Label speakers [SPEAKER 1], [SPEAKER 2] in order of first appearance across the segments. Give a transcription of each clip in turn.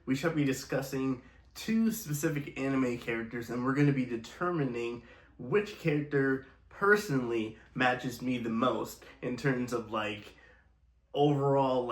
[SPEAKER 1] we shall be discussing two specific anime characters, and we're going to be determining which character personally matches me the most in terms of overall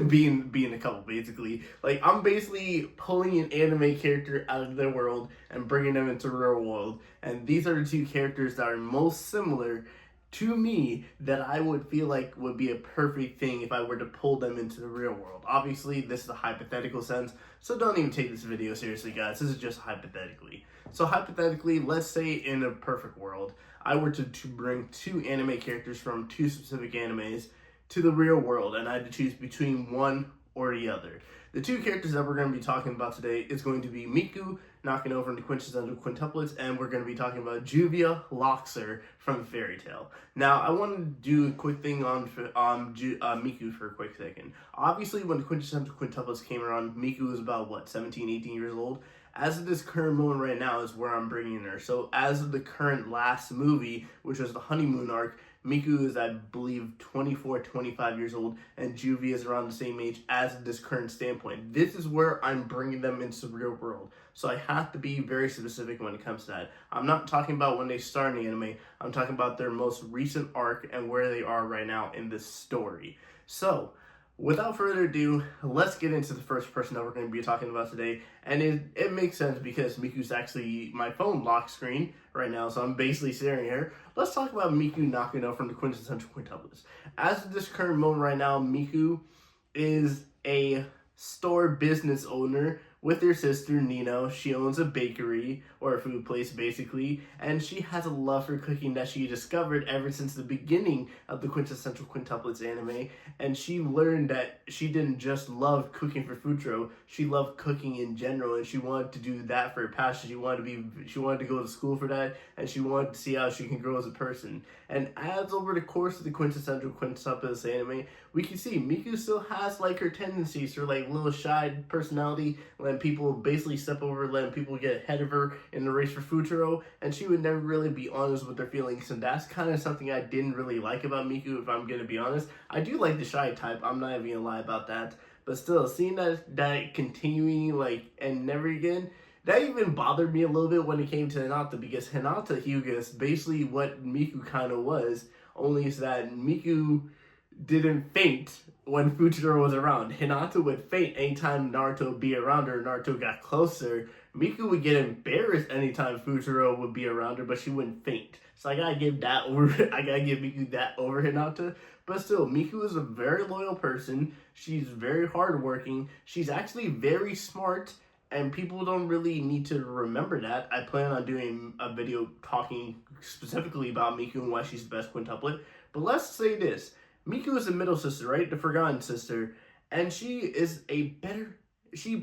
[SPEAKER 1] being a couple. Basically, I'm basically pulling an anime character out of their world and bringing them into the real world, and these are the two characters that are most similar to me that I would feel like would be a perfect thing if I were to pull them into the real world. Obviously, this is a hypothetical sense, so don't even take this video seriously, guys. This is just hypothetically. So hypothetically, let's say in a perfect world, I were to bring two anime characters from two specific animes to the real world, and I had to choose between one or the other. The two characters that we're going to be talking about today is going to be Miku, knocking over into quintessential quintuplets, and we're going to be talking about Juvia Loxer from Fairy Tail. Now, I want to do a quick thing on Miku for a quick second. Obviously, when the quintessential quintuplets came around, Miku was about, 17, 18 years old? As of this current moment right now is where I'm bringing her. So as of the current last movie, which was the honeymoon arc, Miku is, I believe, 24, 25 years old, and Juvia is around the same age as of this current standpoint. This is where I'm bringing them into the real world. So I have to be very specific when it comes to that. I'm not talking about when they start in the anime. I'm talking about their most recent arc and where they are right now in this story. So, without further ado, let's get into the first person that we're going to be talking about today. And it makes sense because Miku's actually my phone lock screen right now, so I'm basically staring at her. Let's talk about Miku knocking out from the quintessential quintuplets. As of this current moment right now, Miku is a store business owner with her sister Nino. She owns a bakery or a food place basically, and she has a love for cooking that she discovered ever since the beginning of the quintessential quintuplets anime. And she learned that she didn't just love cooking for Futuro, she loved cooking in general, and she wanted to do that for her passion. She wanted to go to school for that, and she wanted to see how she can grow as a person. And as over the course of the quintessential quintuplets anime, we can see Miku still has her tendencies, her little shy personality, letting people basically step over, letting people get ahead of her in the race for Futuro, and she would never really be honest with her feelings. And that's kind of something I didn't really like about Miku, if I'm gonna be honest. I do like the shy type, I'm not even gonna lie about that, but still, seeing that continuing and never again, that even bothered me a little bit when it came to Hinata, because Hinata Hyuga is basically what Miku kind of was, only is that Miku didn't faint when Futuro was around. Hinata would faint anytime Naruto would be around her, Naruto got closer. Miku would get embarrassed anytime Futuro would be around her, but she wouldn't faint. So I gotta give Miku that over Hinata. But still, Miku is a very loyal person. She's very hardworking. She's actually very smart, and people don't really need to remember that. I plan on doing a video talking specifically about Miku and why she's the best quintuplet. But let's say this. Miku is the middle sister, right? The forgotten sister. And she is she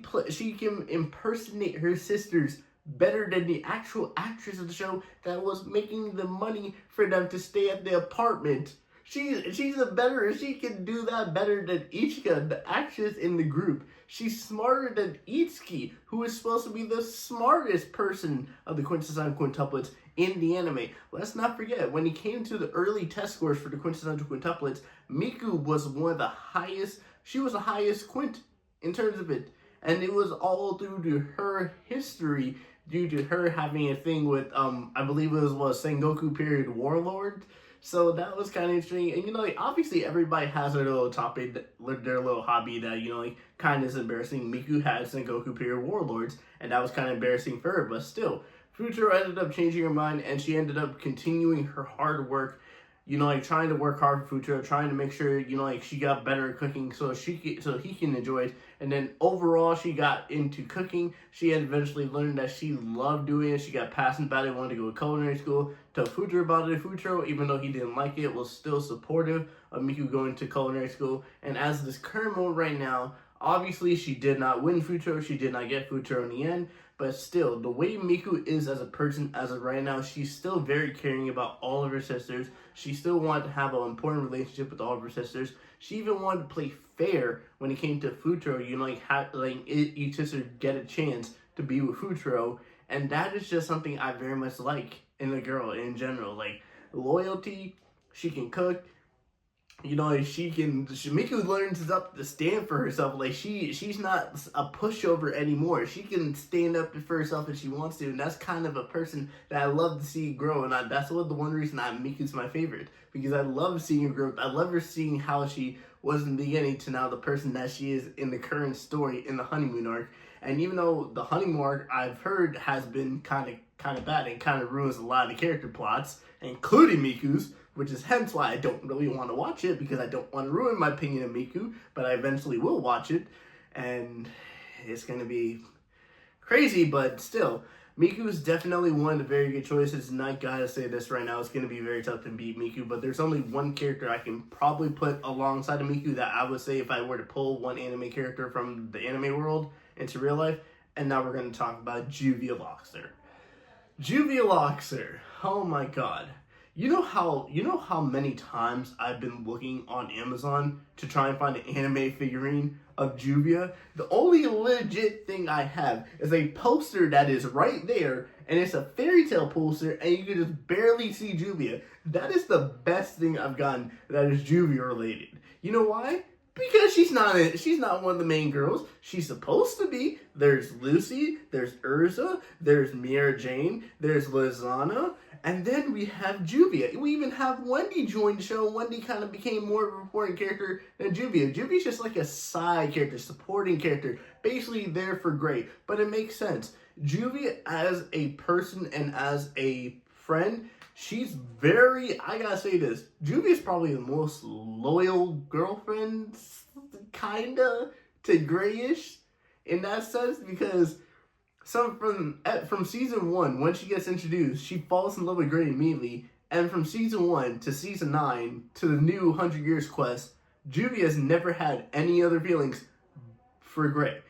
[SPEAKER 1] can impersonate her sisters better than the actual actress of the show that was making the money for them to stay at the apartment. She can do that better than Ichika, the actress in the group. She's smarter than Itsuki, who is supposed to be the smartest person of the quintessential quintuplets in the anime. Let's not forget, when it came to the early test scores for the quintessential quintuplets, Miku was one of the highest, she was the highest quint in terms of it. And it was all due to her history, due to her having a thing with, I believe it was Sengoku period warlord. So that was kind of interesting. And, obviously everybody has their little topic, their little hobby that, kind of is embarrassing. Miku had Sengoku period warlords, and that was kind of embarrassing for her. But still, Futuro ended up changing her mind, and she ended up continuing her hard work, trying to work hard for Futuro, trying to make sure, she got better at cooking so he can enjoy it. And then overall, she got into cooking. She had eventually learned that she loved doing it. She got passionate about it, wanted to go to culinary school. Told Futuro about it. Futuro, even though he didn't like it, was still supportive of Miku going to culinary school. And as this current moment right now, obviously she did not win Futuro. She did not get Futuro in the end. But still, the way Miku is as a person as of right now, she's still very caring about all of her sisters. She still wanted to have an important relationship with all of her sisters. She even wanted to play fair when it came to Futuro. Each sister get a chance to be with Futuro. And that is just something I very much like in a girl in general. Loyalty, she can cook, Miku learns up to stand for herself. Like she's not a pushover anymore. She can stand up for herself if she wants to, and that's kind of a person that I love to see grow. And that's the one reason Miku's my favorite, because I love seeing her grow. I love her seeing how she was in the beginning to now the person that she is in the current story in the honeymoon arc. And even though the honeymoon arc I've heard has been kind of bad and kind of ruins a lot of character plots, including Miku's, which is hence why I don't really want to watch it, because I don't want to ruin my opinion of Miku, but I eventually will watch it, and it's going to be crazy, but still, Miku is definitely one of the very good choices, and I gotta say this right now, it's going to be very tough to beat Miku, but there's only one character I can probably put alongside of Miku that I would say if I were to pull one anime character from the anime world into real life, and now we're going to talk about Juvia Loxer. Juvia Loxer, oh my god. You know how many times I've been looking on Amazon to try and find an anime figurine of Juvia? The only legit thing I have is a poster that is right there, and it's a fairy tale poster, and you can just barely see Juvia. That is the best thing I've gotten that is Juvia related. You know why? Because she's not one of the main girls. She's supposed to be. There's Lucy, there's Urza, there's Mira Jane, there's Lizana, and then we have Juvia. We even have Wendy join the show. Wendy kind of became more of a important character than Juvia. Juvia's just like a side character, supporting character, basically there for Grey. But it makes sense. Juvia as a person and as a friend, she's I gotta say this, Juvia's probably the most loyal girlfriend, kinda, to Greyish, in that sense, because from season 1, when she gets introduced, she falls in love with Grey immediately, and from season 1 to season 9 to the new 100 Years quest, Juvia has never had any other feelings for Grey.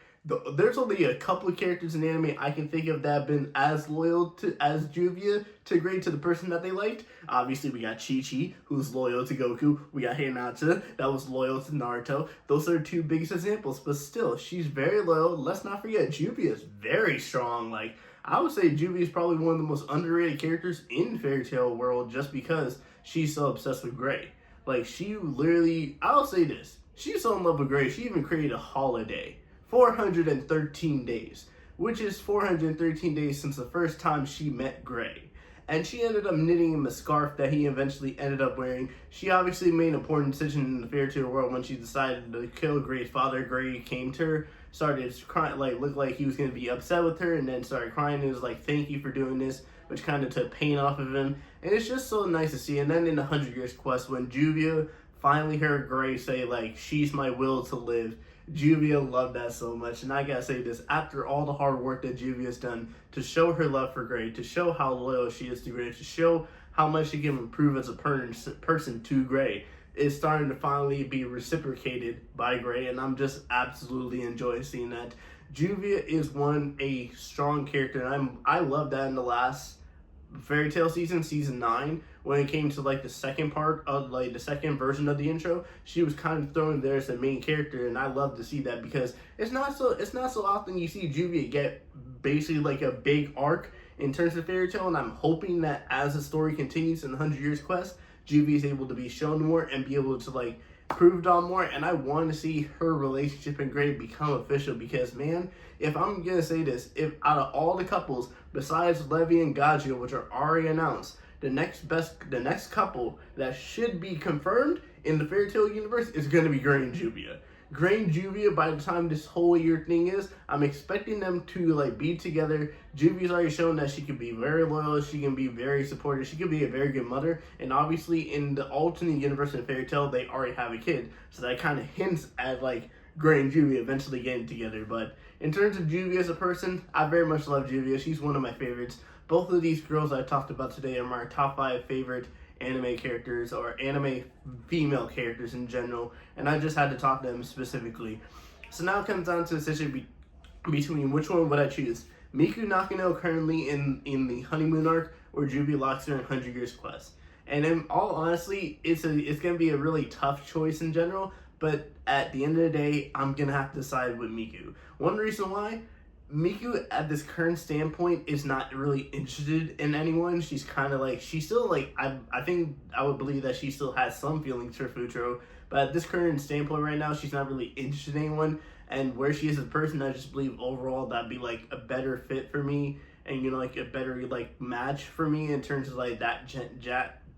[SPEAKER 1] There's only a couple of characters in anime I can think of that have been as loyal as Juvia to Grey, to the person that they liked. Obviously, we got Chi-Chi, who's loyal to Goku. We got Hinata, that was loyal to Naruto. Those are two biggest examples, but still, she's very loyal. Let's not forget, Juvia is very strong. Like, I would say Juvia is probably one of the most underrated characters in Fairy Tail world, just because she's so obsessed with Grey. Like, she literally, I'll say this, she's so in love with Grey, she even created a holiday. 413 days, which is 413 days since the first time she met Grey. And she ended up knitting him a scarf that he eventually ended up wearing. She obviously made an important decision in the Fairy Tail world when she decided to kill Grey's father. Grey came to her, started crying, looked like he was going to be upset with her, and then started crying. It was like, thank you for doing this, which kind of took pain off of him. And it's just so nice to see. And then in the 100 Years quest, when Juvia finally heard Grey say, like, she's my will to live, Juvia loved that so much. And I gotta say this, after all the hard work that Juvia's done to show her love for Grey, to show how loyal she is to Grey, to show how much she can improve as a person to Grey, is starting to finally be reciprocated by Grey, and I'm just absolutely enjoying seeing that. Juvia is a strong character, and I love that in the last Fairy Tail season 9, when it came to like the second part of like the second version of the intro, she was kind of thrown there as the main character, and I love to see that, because it's not so often you see Juvia get basically like a big arc in terms of Fairy Tail, and I'm hoping that as the story continues in the 100 Years quest, Juvia is able to be shown more and be able to like proved on more, and I want to see her relationship and Grey become official, because man, if I'm gonna say this, if out of all the couples besides Levi and Gagio, which are already announced, the next couple that should be confirmed in the Fairy Tail universe is gonna be Grey and Juvia. Grey and Juvia, by the time this whole year thing is, I'm expecting them to like be together. Juvia's already shown that she can be very loyal, she can be very supportive, she can be a very good mother, and obviously in the alternate universe in Fairy Tail, they already have a kid, so that kind of hints at like Grey and Juvia eventually getting together. But in terms of Juvia as a person, I very much love Juvia. She's one of my favorites. Both of these girls I talked about today are my top 5 favorite anime characters, or anime female characters in general, and I just had to talk to them specifically. So now it comes down to the decision between which one would I choose: Miku Nakano currently in the honeymoon arc, or Juvia Loxer in 100 Years quest. And in all honesty, it's gonna be a really tough choice in general, but at the end of the day, I'm gonna have to decide with Miku. One reason why: Miku at this current standpoint is not really interested in anyone. She's kind of like, she's still like, I think I would believe that she still has some feelings for Futuro, but at this current standpoint right now, she's not really interested in anyone. And where she is as a person, I just believe overall that'd be like a better fit for me, and like a better like match for me in terms of like that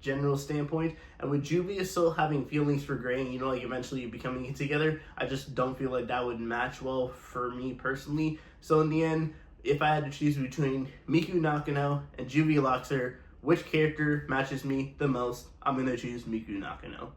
[SPEAKER 1] general standpoint. And with Juvia still having feelings for Gray, and like eventually becoming together, I just don't feel like that would match well for me personally. So in the end, if I had to choose between Miku Nakano and Juvia Loxer, which character matches me the most, I'm gonna choose Miku Nakano.